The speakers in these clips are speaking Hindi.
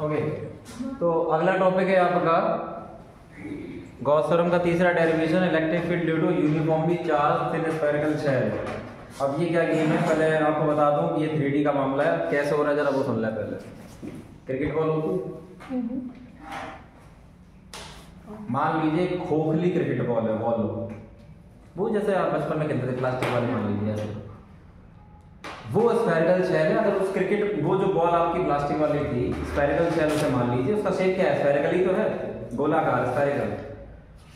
ओके, तो अगला टॉपिक है आपका गॉस थ्योरम का तीसरा derivation, electric field due to uniformly charge thin spherical shell. अब ये क्या गेम है, पहले आपको बता दूं कि ये 3D का मामला है, कैसे हो रहा है जरा वो सुन ले पहले। क्रिकेट बॉल होती, मान लीजिए खोखली क्रिकेट बॉल है, बॉल हो वो जैसे आप बचपन में खेलते थे प्लास्टिक वाली, मान लीजिए ऐसे वो स्फेरिकल शेल है। अगर उस क्रिकेट वो जो बॉल आपकी प्लास्टिक वाली थी स्फेरिकल शेल उसे मान लीजिए, उसका शेप क्या है, स्फेरिकल ही तो है, गोलाकार स्फेरिकल।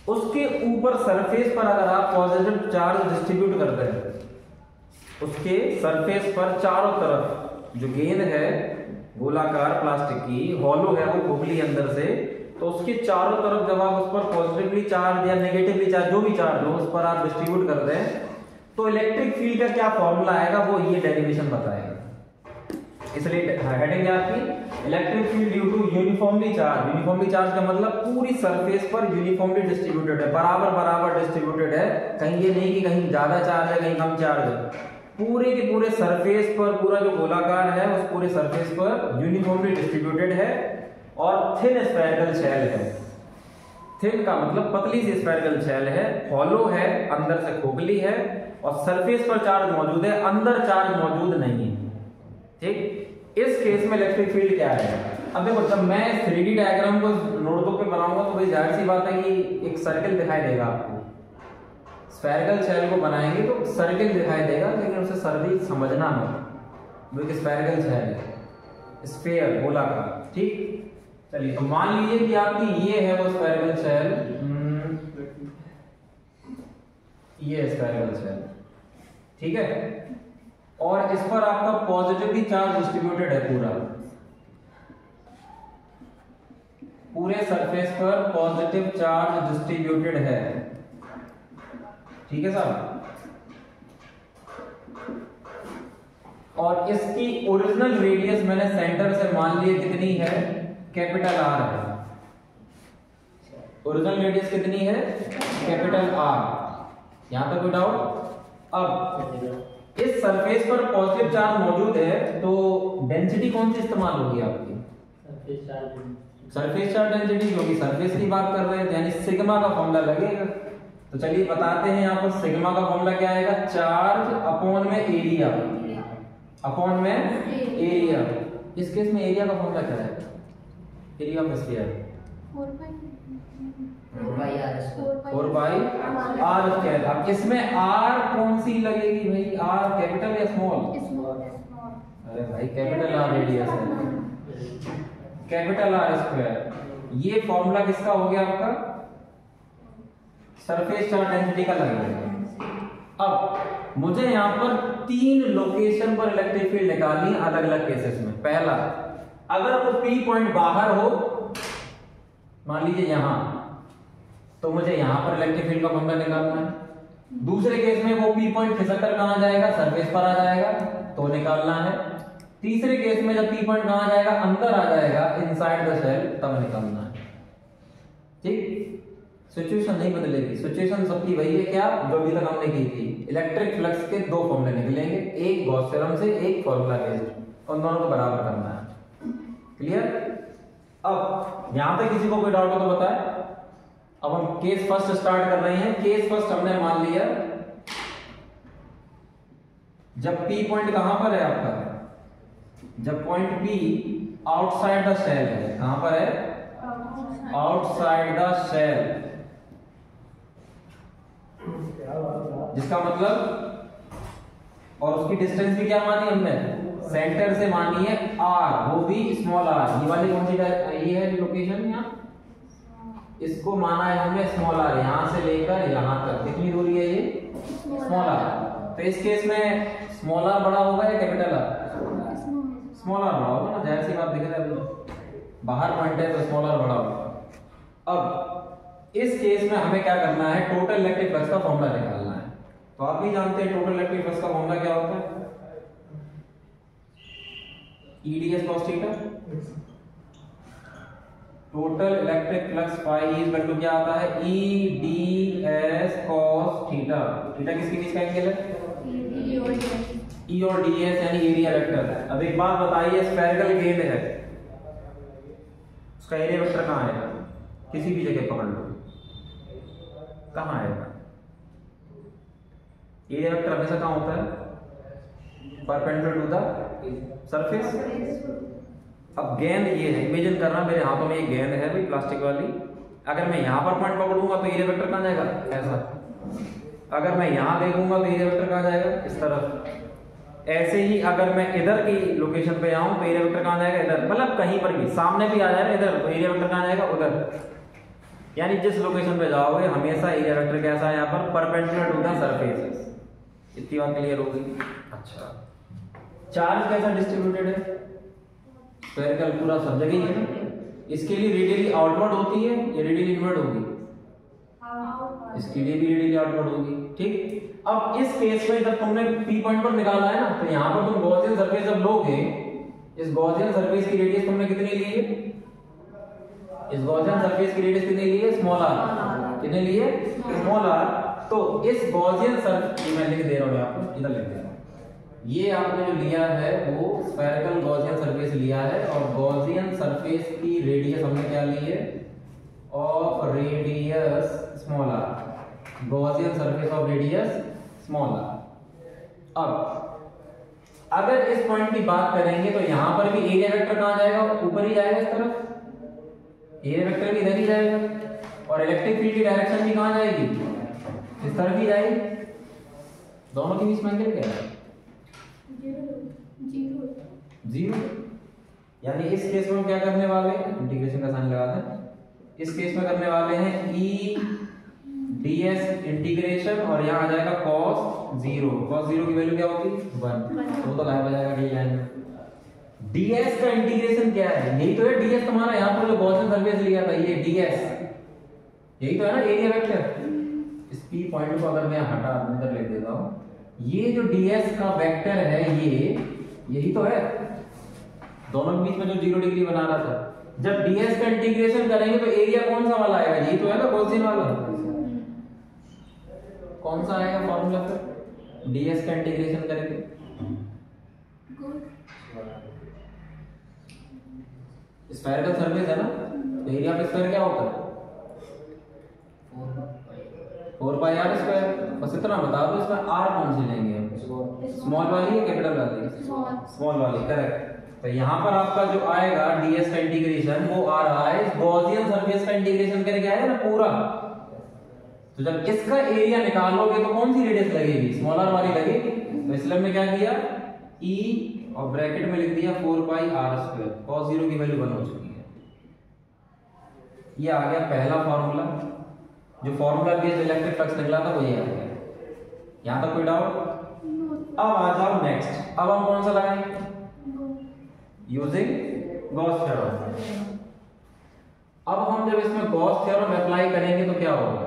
उसके ऊपर सरफेस पर अगर आप पॉजिटिव चार्ज डिस्ट्रीब्यूट करते हैं, उसके सरफेस पर चारों तरफ जो गेंद है गोलाकार प्लास्टिक की, हॉलो है वो खोखली अंदर से, तो उसके चारों तरफ जब आप उस पर पॉजिटिवली चार्ज या नेगेटिवली चार्ज जो भी चार्ज हो उस पर आप डिस्ट्रीब्यूट कर दें, तो इलेक्ट्रिक फील्ड का क्या फॉर्मूला आएगा वो ये डेरिवेशन बताएगा। इसलिए हेडिंग है आपकी electric field due to uniformly charge. Uniformly charge का मतलब पूरी सरफेस पर यूनिफॉर्मली डिस्ट्रीब्यूटेड है, बराबर बराबर डिस्ट्रीब्यूटेड है, कहीं ये नहीं कि कहीं ज्यादा चार्ज है कहीं कम चार्ज है। पूरे के पूरे सरफेस पर पूरा जो गोलाकार है उस पूरे सरफेस पर यूनिफॉर्मली डिस्ट्रीब्यूटेड है और थिन स्फेरिकल शेल है। थिन का मतलब पतली सी स्फेरिकल शेल है, हॉलो है, अंदर से खोखली है और सरफेस पर चार्ज मौजूद है, अंदर चार्ज मौजूद नहीं है। ठीक, इस केस में इलेक्ट्रिक फील्ड क्या है। अब देखो जब मैं 3D डायग्राम को नोटबुक पे बनाऊंगा तो भाई जाहिर सी बात है कि एक सर्कल दिखाई देगा आपको, स्फेरिकल शेल को बनाएंगे तो सर्कल दिखाई देगा, लेकिन उसे सर्दी समझना मत, वो एक स्फेरिकल शेल है, स्फीयर गोलाकार। ठीक, चलिए तो मान लीजिए कि आपकी ये है वो स्फेरिकल शेल, ये स्फेरिकल शेल, ठीक है, और इस पर आपका पॉजिटिवली चार्ज डिस्ट्रीब्यूटेड है, पूरे सरफेस पर पॉजिटिव चार्ज डिस्ट्रीब्यूटेड है। ठीक है साहब, और इसकी ओरिजिनल रेडियस मैंने सेंटर से मान लिया कितनी है, कैपिटल आर है। ओरिजिनल रेडियस कितनी है, कैपिटल आर। यहां तक कोई डाउट। अब इस सरफेस पर पॉजिटिव चार्ज मौजूद है तो डेंसिटी कौन सी इस्तेमाल होगी आपकी, सरफेस चार्ज डेंसिटी, क्योंकि सरफेस की बात कर रहे हैं यानी सिग्मा का फॉर्मूला लगेगा। तो चलिए बताते हैं, यहाँ पर सिग्मा का फॉर्मूला क्या आएगा, चार्ज अपॉन में एरिया, अपॉन में एरिया। इस केस में एरिया का फॉर्मूला क्या है, area of sphere 4 pi r square. अब इसमें आर कौन सी लगेगी भाई, आर कैपिटल या स्मॉल, अरे भाई कैपिटल आर रेडियस है, कैपिटल आर स्क्वायर। ये फॉर्मूला किसका हो गया आपका, सरफेस चार्ज डेंसिटी का लगेगा। अब मुझे यहां पर 3 लोकेशन पर इलेक्ट्रिक फील्ड निकालनी है अलग अलग केसेस में। पहला, अगर वो P पॉइंट बाहर हो, मान लीजिए यहां, तो मुझे यहां पर इलेक्ट्रिक फील्ड का फॉर्मूला निकालना है। दूसरे केस में वो P पॉइंट खिसक कर कहां जाएगा, सरफेस पर आ जाएगा, तो निकालना है। तीसरे केस में जब P पॉइंट कहां जाएगा, अंदर आ जाएगा, इनसाइड द शेल, तब निकालना है। ठीक, सिचुएशन नहीं बदलेगी, सिचुएशन सबकी वही है क्या जो अभी तक हमने की थी। इलेक्ट्रिक फ्लक्स के 2 फॉर्मूले निकलेंगे, एक गॉस थ्योरम से, एक फॉर्मूला बेस्ड, और दोनों को बराबर करना है। क्लियर। अब यहां तक किसी को कोई डाउट हो तो बताए। अब हम केस फर्स्ट स्टार्ट कर रहे हैं। केस फर्स्ट हमने मान लिया जब P पॉइंट कहां पर है आपका, जब point P outside the shell है, कहां पर है, आउटसाइड द शेल, जिसका मतलब, और उसकी डिस्टेंस भी क्या मानी हमने, सेंटर से मानी है r, वो भी स्मॉल r। ये वाली कौन सी ये है लोकेशन, यहाँ इसको माना है हमने स्मॉल r, यहां से लेकर यहां तक कितनी दूरी है ये, स्मॉल r। तो इस केस में स्मॉल r बड़ा होगा या कैपिटल r, स्मॉल r बड़ा होगा ना, जाहिर सी बात, दिख रहा है बाहर पॉइंट है तो स्मॉल r बड़ा होगा। अब इस केस में हमें क्या करना है, टोटल इलेक्ट्रिक फ्लक्स का फॉर्मूला निकालना है। तो आप भी जानते हैं टोटल इलेक्ट्रिक फ्लक्स का फॉर्मूला क्या होता है, EDS cos theta. Total electric flux phi is equal to क्या आता है, EDS cos थीटा। थीटा किसके बीच का एंगल है, ई और डी एस यानी एरिया वेक्टर है। अब एक बात बताइए, स्फेरिकल गेंद है, उसका एरिया वेक्टर कहाँ आएगा? किसी भी जगह पकड़ लो, कहाँ आएगा? एरिया वेक्टर हमेशा कहाँ होता है? Perpendicular to the surface. अब गेंद ये है, इमेजिन करना मेरे हाथों में एक गेंद है भाई प्लास्टिक वाली, अगर मैं यहाँ पर पॉइंट पकड़ूंगा तो एरिया वेक्टर कहाँ जाएगा? ऐसा। अगर मैं यहाँ देखूंगा तो एरिया वेक्टर कहाँ जाएगा? इस तरफ। ऐसे ही अगर मैं इधर की लोकेशन पे आऊं तो एरिया वेक्टर कहाँ जाएगा? इधर। मतलब कहीं पर भी सामने भी आ जाए इधर तो एरिया वेक्टर कहाँ जाएगा? उधर। यानी जिस लोकेशन पे जाओगे हमेशा एरिया वेक्टर कैसा है? यहाँ पर परपेंडिकुलर टू द सरफेस। इतनी बात क्लियर होगी। अच्छा, चार्ज कैसा डिस्ट्रीब्यूटेड है? स्फेरिकल पूरा सब जगह ही है ना। इसके लिए रेडियली आउटवर्ड होती है या रेडियली इनवर्ड होगी? इसके लिए भी रेडियली आउटवर्ड होगी। ठीक। अब इस केस में जब तुमने पी पॉइंट पर निकाला है ना, तो यहाँ पर तुम गॉसियन सरफेस जब लोगे, इस गॉसियन सरफेस की रेडियस तुमने कितनी ली है? इस गॉसियन सरफेस की रेडियस कितनी ली है? Small r. कितने लिए? Small r. तो इस गॉसियन सरफेस, मैं लिख दे रहा हूँ आपको, इधर लिख दे रहा हूँ, ये आपने जो लिया है वो स्फेरिकल गॉसियन सरफेस लिया है, और गॉसियन सरफेस की रेडियस हमने क्या ली है? Of radius small r. Gaussian surface of radius small r. अब अगर इस पॉइंट की बात करेंगे तो यहां पर भी एरिया वेक्टर कहां जाएगा? ऊपर ही जाएगा, इस तरफ। एरिया वेक्टर भी इधर ही जाएगा, और इलेक्ट्रिक फील्ड की डायरेक्शन भी कहां जाएगी? इस तरफ ही जाएगी। दोनों के बीच में एंगल क्या है? जीरो। यानी इस केस में हम क्या करने वाले हैं? इंटीग्रेशन का साइन लगाते हैं। इस केस में करने वाले हैं ई ds इंटीग्रेशन, और यहाँ आ जाएगा cos 0। cos 0 की वैल्यू क्या होगी? 1। वो तो गायब हो जाएगा ये लाइन में। ds का इंटीग्रेशन क्या है? यही तो है ds तुम्हारा, यहाँ पर जो गॉसियन सरफेस लिया था ये ds, यही तो है ना एरिया वेक्टर। इस p पॉइंट को अगर मैं हटा अंदर ले देता हूँ, ये जो ds का वेक्टर है ये यही तो है, दोनों के बीच में जो 0 डिग्री बना रहा था। जब ds का इंटीग्रेशन करेंगे तो एरिया कौन सा वाला आएगा? यही तो है ना गॉसियन वाला। कौन सा आएगा फॉर्मूला फिर ds का इंटीग्रेशन करेंगे? स्फेरिकल सरफेस है ना, तो एरिया ऑफ स्फीयर क्या होता है? 4πr²। बस इतना बता दो, इसमें r कौन सी लेंगे हम? स्मॉल वाली या कैपिटल वाली? स्मॉल वाली, करेक्ट। तो यहाँ पर आपका जो आएगा ds का इंटीग्रेशन वो आ रहा है इस गॉसियन सरफेस का इंटीग्रेशन करके आएगा ना पूरा। तो जब इसका एरिया निकालोगे तो कौन सी रेडियस लगेगी? स्मॉल आर वाली लगेगी। तो इसलिए हमने क्या किया? e और ब्रैकेट में लिख दिया 4πr²। cos 0 की वैल्यू 1 हो चुकी है। ये आ गया पहला फॉर्मूला, जो फॉर्मूला बेस्ड इलेक्ट्रिक फ्लक्स निकला था वो ये आ गया। यहां तक कोई डाउट? अब आ जाओ नेक्स्ट। अब हम कौन सा लगाएंगे? Using Gauss theorem. अब हम जब इसमें गॉस थ्योरम अप्लाई करेंगे तो क्या होगा?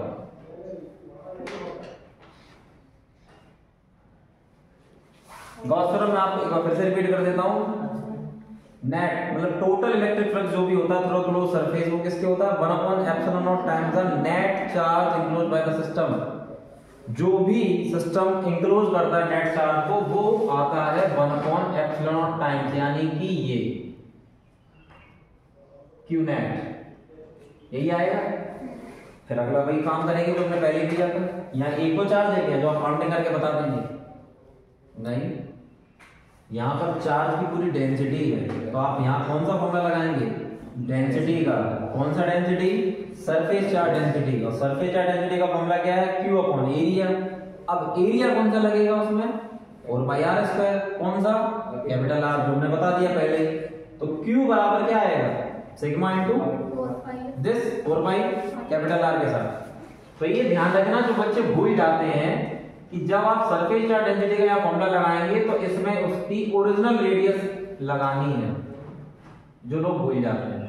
गॉस थ्योरम मैं आपको एक बार फिर से रिपीट कर देता हूं। नेट मतलब टोटल इलेक्ट्रिक फ्लक्स जो भी होता है थ्रू अ क्लोज्ड सरफेस, वो किसके होता है? 1/ε0 times the net charge enclosed by the system. जो भी सिस्टम इंक्लोज करता है नेट चार्ज को, वो आता है 1/ε0 टाइम्स, यानी कि ये q नेट, यही आएगा। फिर अगला वही काम करेंगे जो हमने पहले किया था। यहाँ एक तो चार्ज है क्या जो आप काउंटिंग करके बता देंगे? नहीं, यहाँ पर चार्ज की पूरी डेंसिटी है। तो आप यहाँ कौन सा फॉर्मूला लगाएंगे? डेंसिटी का। कौन सा डेंसिटी? Surface charge density. और सरफेस चार्ज डेंसिटी का फॉर्मूला क्या है? Q upon area. अब एरिया कौन सा लगेगा उसमें? 4πr²। कौन सा? कैपिटल R, जो हमने बता दिया पहले। तो Q बराबर क्या आएगा? Sigma into this 4π capital R के साथ। तो ये ध्यान रखना, जो बच्चे भूल जाते हैं कि जब आप सरफेस चार्ज डेंसिटी का यहाँ फॉर्मूला लगाएंगे तो इसमें उसकी ओरिजिनल रेडियस लगानी है, जो लोग भूल जाते हैं।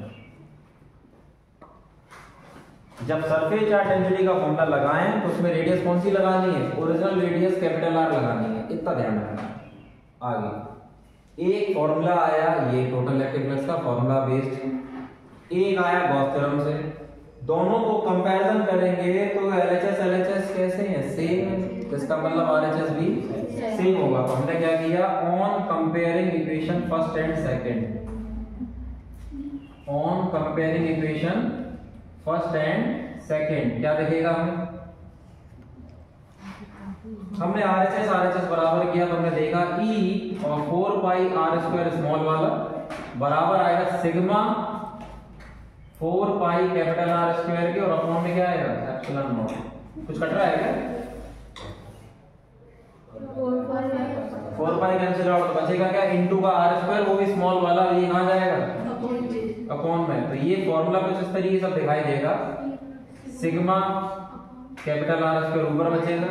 जब सरफेस चार्ज डेंसिटी का फॉर्मूला लगाएं तो उसमें रेडियस कौन सी लगानी है? ओरिजिनल रेडियस कैपिटल R लगानी है। इतना ध्यान रखना। आगे एक फॉर्मूला आया ये टोटल इलेक्ट्रिक फ्लक्स का फॉर्मूला बेस्ड, एक आया गॉस थ्योरम से, दोनों को कंपैरिजन करेंगे तो LHS कैसे हैं, सेम है, तो इसका मतलब RHS भी सेम होगा। तो हमने क्या किया, on comparing equation first and second, on comparing equation first and second क्या दिखेगा हमें, हमने RHS बराबर किया तो हमने देखा E और 4 पाई r² स्मॉल वाला बराबर आएगा सिग्मा 4 पाई कैपिटल R² के, और अपॉन में क्या आएगा एप्सिलॉन नॉट। कुछ कट रहा है क्या, 4 पाई कैंसिल आउट तो बचेगा क्या, इनटू का R², वो भी स्मॉल वाला, ये कहां जाएगा अपॉन में। तो ये फॉर्मूला कुछ इस तरीके से दिखाई देगा, सिग्मा कैपिटल R² ऊपर बचेगा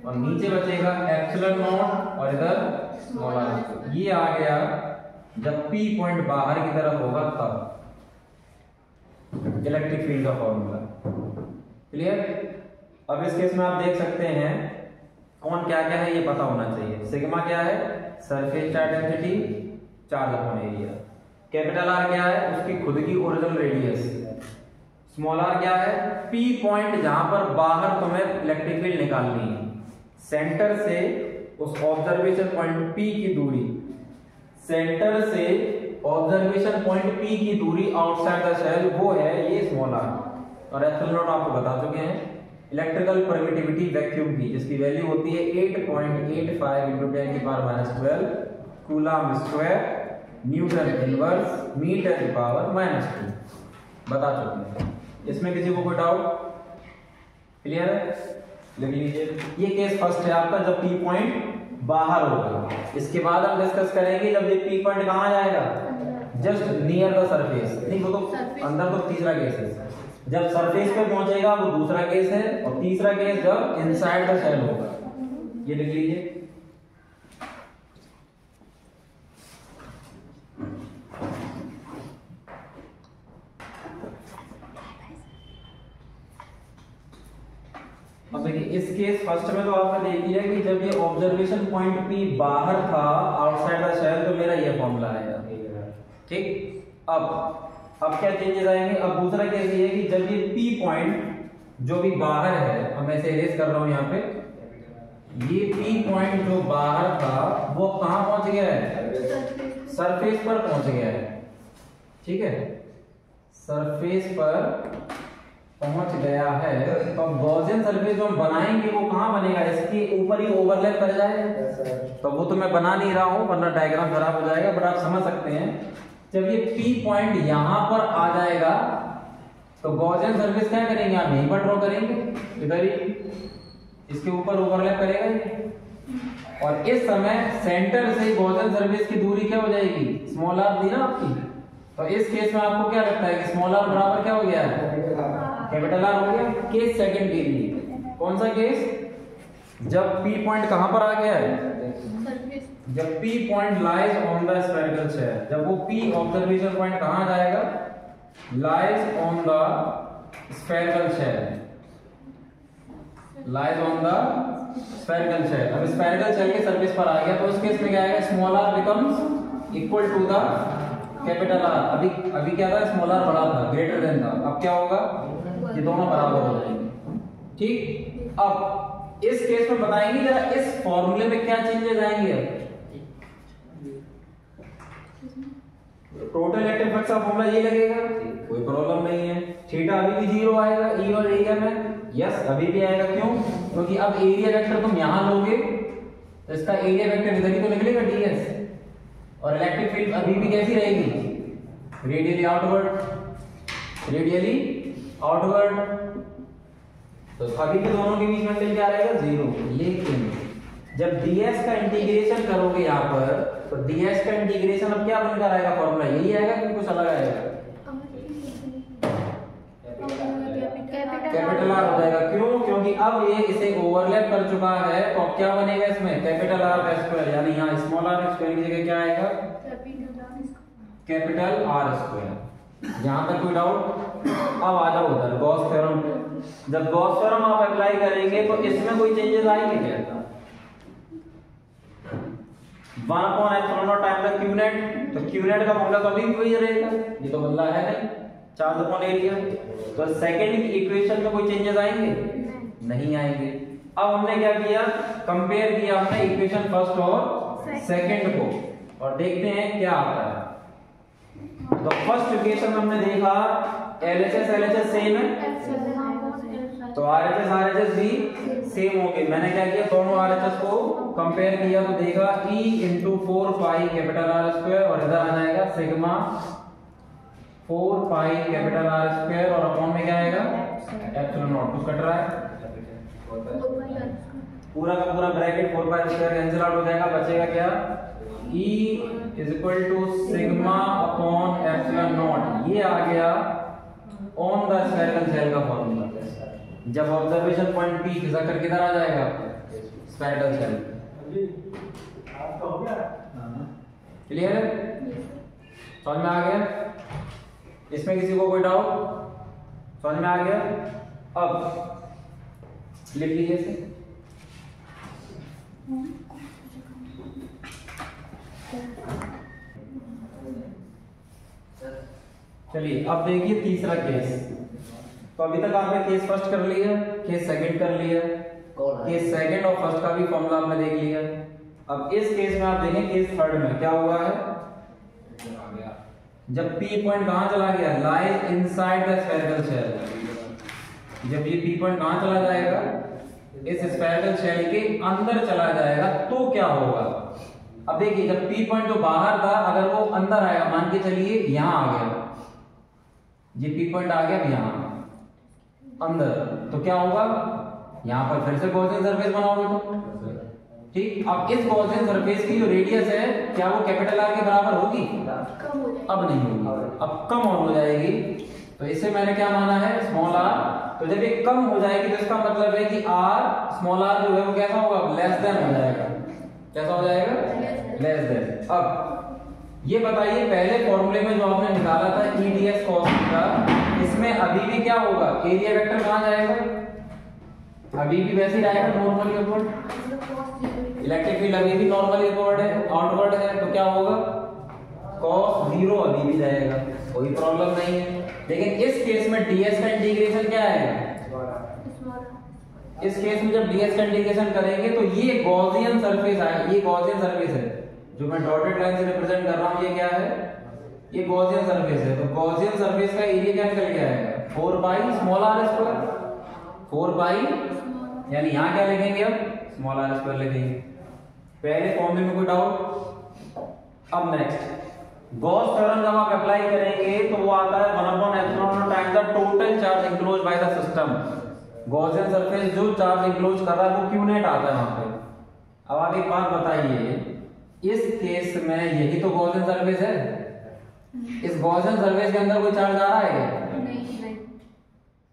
और नीचे बचेगा एप्सिलॉन नॉट और इधर स्मॉल r²। ये आ गया जब P पॉइंट बाहर की तरफ होगा तब इलेक्ट्रिक फील्ड का फॉर्मूला। क्लियर। अब इस केस में आप देख सकते हैं कौन क्या क्या है ये पता होना चाहिए। सिग्मा क्या है, surface charge density charge upon area. Capital R क्या है, उसकी खुद की ओरिजिनल रेडियस। स्मॉल r क्या है, P पॉइंट जहां पर बाहर तुम्हें इलेक्ट्रिक फील्ड निकालनी है, सेंटर से उस ऑब्जर्वेशन पॉइंट P की दूरी, सेंटर से ऑब्जर्वेशन पॉइंट P की दूरी आउटसाइड द शेल, वो है ये स्मॉल r। और एप्सिलॉन नॉट आपको बता चुके हैं इलेक्ट्रिकल परमिटिविटी वैक्यूम की, जिसकी वैल्यू होती है 8.85 × 10⁻12 coulomb square newton inverse metre की पावर -2, बता चुके हैं। इसमें किसी को कोई डाउट, क्लियर है, लिख लीजिए। ये केस फर्स्ट है आपका जब P पॉइंट बाहर होगा। इसके बाद हम डिस्कस करेंगे जब ये P पॉइंट कहां जाएगा, जस्ट नियर द सरफेस, नहीं वो तो अंदर, तो तीसरा केस है जब सरफेस पे पहुंचेगा, वो दूसरा केस है, और तीसरा केस जब इनसाइड द शेल होगा। ये लिख लीजिए। अब देखिए इस केस फर्स्ट में तो आपने देख लिया कि जब ये ऑब्जर्वेशन पॉइंट P बाहर था आउटसाइड द शेल, तो मेरा ये फॉर्मूला आएगा, ठीक। अब क्या चेंजेस आएंगे, अब दूसरा केस ये है कि जब ये P पॉइंट जो भी बाहर है, अब मैं इसे इरेज कर रहा हूं यहाँ पे, ये P पॉइंट जो बाहर था वो कहां पहुंच गया है, सरफेस पर पहुंच गया है, ठीक है, सरफेस पर पहुंच गया है। तो गॉसियन सरफेस जो हम बनाएंगे वो कहां बनेगा, इसके ऊपर ही ओवरलैप कर जाएगा। तो वो तो मैं बना नहीं रहा हूं वरना डायग्राम खराब हो जाएगा, बट आप समझ सकते हैं जब ये P पॉइंट यहां पर आ जाएगा तो गॉसियन सरफेस क्या करेंगे, आप यहीं पर ड्रॉ करेंगे, इधर ही इसके ऊपर ओवरलैप करेगा ये, और इस समय सेंटर से गॉसियन सरफेस की दूरी क्या हो जाएगी, स्मॉल r दी ना आपकी। तो इस केस में आपको क्या लगता है कि स्मॉल r बराबर क्या हो गया है, कैपिटल R हो गया। केस सेकंड के लिए कौन सा केस, जब P पॉइंट कहां पर आ गया है, जब P point lies on the spherical shell, जब वो P ऑब्जर्वेशन पॉइंट कहां जाएगा, lies on the spherical shell, lies on the spherical shell. अब स्फेरिकल शेल के सरफेस पर आ गया तो उस केस में क्या आएगा, small r becomes equal to the capital R। अभी क्या था, स्मॉल r बड़ा था, ग्रेटर देन था, अब क्या होगा, ये दोनों बराबर हो जाएंगे, ठीक। अब इस केस में बताएंगे जरा इस फॉर्मूले में क्या चेंजेस आएंगे। टोटल इलेक्ट्रिक फ्लक्स का फॉर्मूला ये लगेगा, कोई प्रॉब्लम नहीं है। थीटा अभी भी 0 आएगा E और एरिया में, यस अभी भी आएगा, क्यों, क्योंकि अब एरिया वेक्टर तुम यहां लोगे तो इसका एरिया वेक्टर इधर ही तो निकलेगा ds, और इलेक्ट्रिक फील्ड अभी भी कैसी रहेगी, रेडियली आउटवर्ड, रेडियली आउटवर्ड। तो अभी भी दोनों के बीच में एंगल क्या रहेगा, 0। लेकिन जब ds का इंटीग्रेशन करोगे यहाँ पर, तो ds का इंटीग्रेशन अब क्या बनकर आएगा, फॉर्मूला यही आएगा कि कुछ अलग आएगा, कैपिटल R हो जाएगा। क्यों, क्योंकि अब ये इसे ओवरलैप कर चुका है, तो अब क्या बनेगा इसमें, कैपिटल R², यानी यहाँ स्मॉल r² की जगह क्या आएगा, कैपिटल R²। यहाँ तक कोई डाउट। अब आ जाओ उधर गॉस थ्योरम पे। जब गॉस थ्योरम आप अप्लाई करेंगे तो इसमें कोई चेंजेस आएंगे क्या, 1/ε टाइम द क्यू नेट, तो क्यू नेट का फॉर्मूला तो अभी भी वही रहेगा, ये तो बदला है नहीं। Charge upon area. तो सेकंड की इक्वेशन में कोई चेंजेस आएंगे? नहीं आएंगे। अब हमने क्या किया, कंपेयर किया हमने इक्वेशन फर्स्ट और सेकंड को, और देखते हैं क्या आता है। तो फर्स्ट इक्वेशन हमने देखा LHS सेम है, तो RHS भी सेम हो गए। मैंने क्या किया, दोनों RHS को कंपेयर किया तो देखा E into 4 pi capital R square, और इधर आ जाएगा sigma 4 pi capital R square, और अपॉन में क्या आएगा एप्सिलॉन नॉट। कुछ कट रहा है, पूरा का पूरा bracket 4 pi square cancel out हो जाएगा, बचेगा क्या E is equal to sigma upon epsilon naught. ये आ गया ऑन द स्फेरिकल शेल का फॉर्मूला। जब ऑब्जर्वेशन पॉइंट P खिसक कर किधर आ जाएगा स्फेरिकल शेल। क्लियर है, समझ में आ गया? इसमें किसी को कोई डाउट? समझ में आ गया? अब लिख लीजिए इसे। चलिए अब देखिए तीसरा केस। तो अभी तक आपने केस फर्स्ट कर लिया, केस सेकंड कर लिया, केस सेकंड और फर्स्ट का भी फॉर्मूला आपने देख लिया। अब इस केस में आप देखें केस थर्ड में क्या हुआ है। जब P पॉइंट कहां चला गया, lies inside the spherical shell. जब ये P पॉइंट कहां चला जाएगा, इस स्फेरिकल शेल के अंदर चला जाएगा, तो क्या होगा। अब देखिए जब P पॉइंट जो बाहर था अगर वो अंदर आएगा, मान के चलिए यहां आ गया, ये P पॉइंट आ गया यहां अंदर, तो क्या होगा, यहां पर फिर से गॉसियन सरफेस बनाओगे तो ठीक। अब इस गॉसियन सरफेस की जो रेडियस है क्या वो कैपिटल R के बराबर होगी? अब नहीं होगी, अब कम और हो जाएगी। तो इससे मैंने क्या माना है, स्मॉल r। तो जब ये कम हो जाएगी तो इसका मतलब है कि r स्मॉल r जो है वो कैसा होगा, लेस देन हो जाएगा। कैसा हो जाएगा, लेस देन। अब ये बताइए पहले फॉर्मूले में जो आपने निकाला था EDS cos का, इसमें अभी भी क्या होगा, एरिया वेक्टर कहां जाएगा, अभी भी वैसे ही आएगा नॉर्मली अपवर्ड। इलेक्ट्रिक फील्ड अभी भी नॉर्मली अपवर्ड है, आउटवर्ड है, तो क्या होगा cos 0 अभी भी जाएगा, कोई प्रॉब्लम नहीं है। लेकिन इस केस में ds का इंटीग्रेशन क्या है, इस केस में जब ds का इंटीग्रेशन करेंगे तो ये गॉसियन सरफेस आएगा। ये गॉसियन सरफेस है जो मैं डॉटेड लाइन से रिप्रेजेंट कर रहा हूं, ये क्या है, ये गॉसियन सरफेस है। तो गॉसियन सरफेस का एरिया क्या निकल के आएगा, 4 पाई स्मॉल r स्क्वायर। 4 पाई यानी यहां क्या लिखेंगे, अब स्मॉल r स्क्वायर लिखेंगे। पहले फॉर्मूले में कोई डाउट? अब नेक्स्ट गॉस थ्योरम जब आप अप्लाई करेंगे तो वो आता है 1/ε times the total charge enclosed by the system. Gaussian surface जो चार्ज इंक्लोज कर रहा है वो Q नेट आता है वहां पे। अब आप एक बात बताइए, इस केस में यही तो गॉसियन सरफेस है, इस गॉसियन सरफेस के अंदर कोई चार्ज आ रहा है क्या?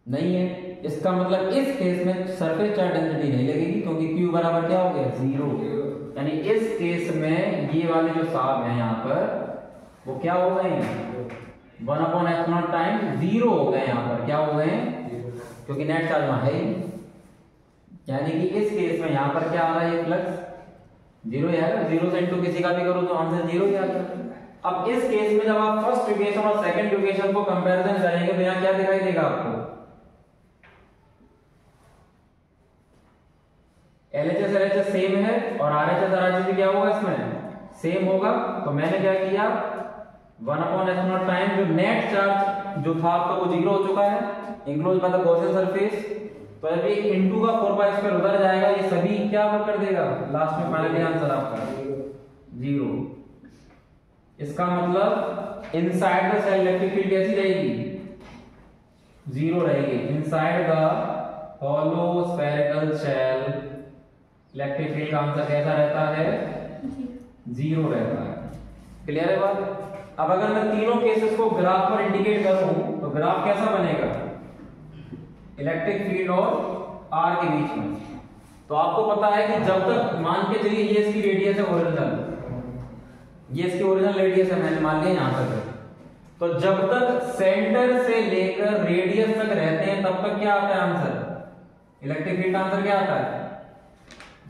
नहीं है। इसका मतलब इस केस में सरफेस चार्ज डेंसिटी नहीं लगेगी क्योंकि Q बराबर क्या हो गया, 0। यानी इस केस में ये वाले जो साब हैं यहाँ पर वो क्या हो गए, 1/ε टाइम 0 हो गए। यहाँ पर क्या हो गए, क्योंकि नेट चार्ज वहां है ही। यानी कि इस केस में यहाँ पर क्या आ रहा है, ये फ्लक्स 0 है, 0 से इनटू किसी का भी करो तो आंसर 0 ही आता है। अब इस केस में जब आप फर्स्ट इक्वेशन और सेकंड इक्वेशन को कंपैरिजन करेंगे तो यहाँ क्या दिखाई देगा आपको, LHS सेम है और RHS भी क्या होगा, इसमें सेम होगा। तो मैंने क्या किया, 1/ε टाइम जो नेट चार्ज जो था आपका वो 0 हो चुका है, enclose by the Gaussian surface. तो जब ये इनटू का 4 पाई स्क्वायर उधर जाएगा, ये सभी क्या वर्क कर देगा, लास्ट में फाइनली आंसर आपका 0। इसका मतलब inside the shell electric field कैसी रहेगी, 0 रहेगी। Inside the hollow spherical shell electric field का आंसर कैसा रहता है, 0 रहता है। क्लियर है बात? अब अगर मैं तीनों केसेस को ग्राफ पर इंडिकेट करूं तो ग्राफ कैसा बनेगा, इलेक्ट्रिक फील्ड और R के बीच में। तो आपको पता है कि जब तक मान के चलिए ये इसकी रेडियस है ओरिजिनल, ये इसकी ओरिजिनल रेडियस है, मैंने मान लिया यहां तक। तो जब तक सेंटर से लेकर रेडियस तक रहते हैं तब तक क्या आता है आंसर, इलेक्ट्रिक फील्ड का आंसर क्या आता है,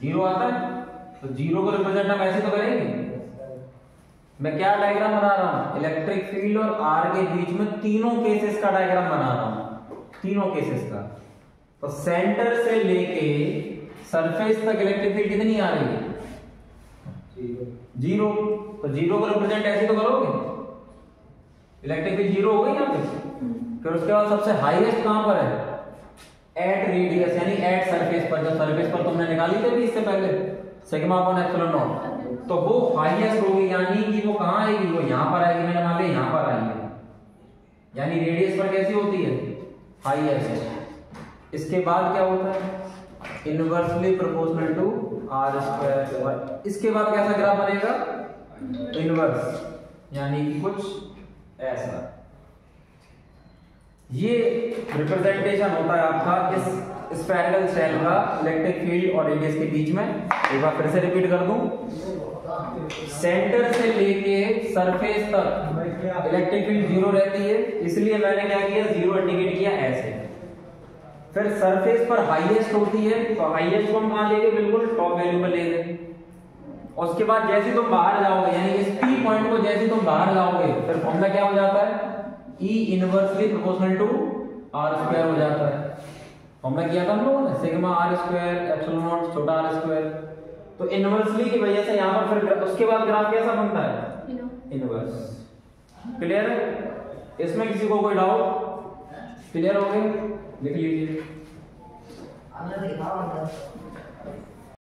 0 आता है। तो 0 को रिप्रेजेंट हम ऐसे तो करेंगे, मैं क्या डायग्राम बना रहा हूं, इलेक्ट्रिक फील्ड और आर के बीच में तीनों केसेस का डायग्राम बना रहा हूं, तीनों केसेस का। तो सेंटर से लेके सरफेस तक इलेक्ट्रिक फील्ड कितनी आ रही है? जीरो। तो जीरो को रिप्रेजेंट ऐसे तो करोगे, इलेक्ट्रिक फील्ड जीरो हो गई यहाँ पे। फिर उसके बाद सबसे हाईएस्ट कहां पर है? एट रेडियस, यानी एट सरफेस पर। जब सरफेस पर तुमने निकाली थी इससे पहले सिग्मा अपॉन एप्सिलॉन नॉट, तो वो हाईएस्ट होगी, यानी कि वो कहां आएगी? वो यहां पर आएगी। मैंने मान लिया यहां पर आई है, यानी रेडियस पर कैसी होती है? हाईएस्ट। इसके बाद क्या होता है? Inversely proportional to r square. इसके बाद कैसा ग्राफ बनेगा? इनवर्स, यानी कि कुछ ऐसा। ये रिप्रेजेंटेशन होता है आपका इस स्फेरिकल शेल का इलेक्ट्रिक फील्ड और रेडियस के बीच में। एक बार फिर से रिपीट कर दूं, सेंटर से लेके सरफेस तक इलेक्ट्रिक फील्ड जीरो रहती है, इसलिए मैंने क्या किया? जीरो इंडिकेट किया ऐसे। फिर सरफेस पर हाईएस्ट होती है, तो हाईएस्ट को हम कहां ले गए? बिल्कुल टॉप वैल्यू पर ले गए। उसके बाद जैसे तुम बाहर जाओगे, यानी इस पी पॉइंट को जैसे तुम बाहर जाओगे, फिर फॉर्मूला क्या हो जाता है? E inversely proportional to r square हो जाता है। फॉर्मूला किया था हम लोगों ने, sigma r square epsilon naught छोटा आर स्क्वायर। तो इनवर्सली की वजह से यहां पर फिर उसके बाद ग्राफ कैसा बनता है? इनवर्स। क्लियर है? इसमें किसी को कोई डाउट? क्लियर हो गया? लिख लीजिए।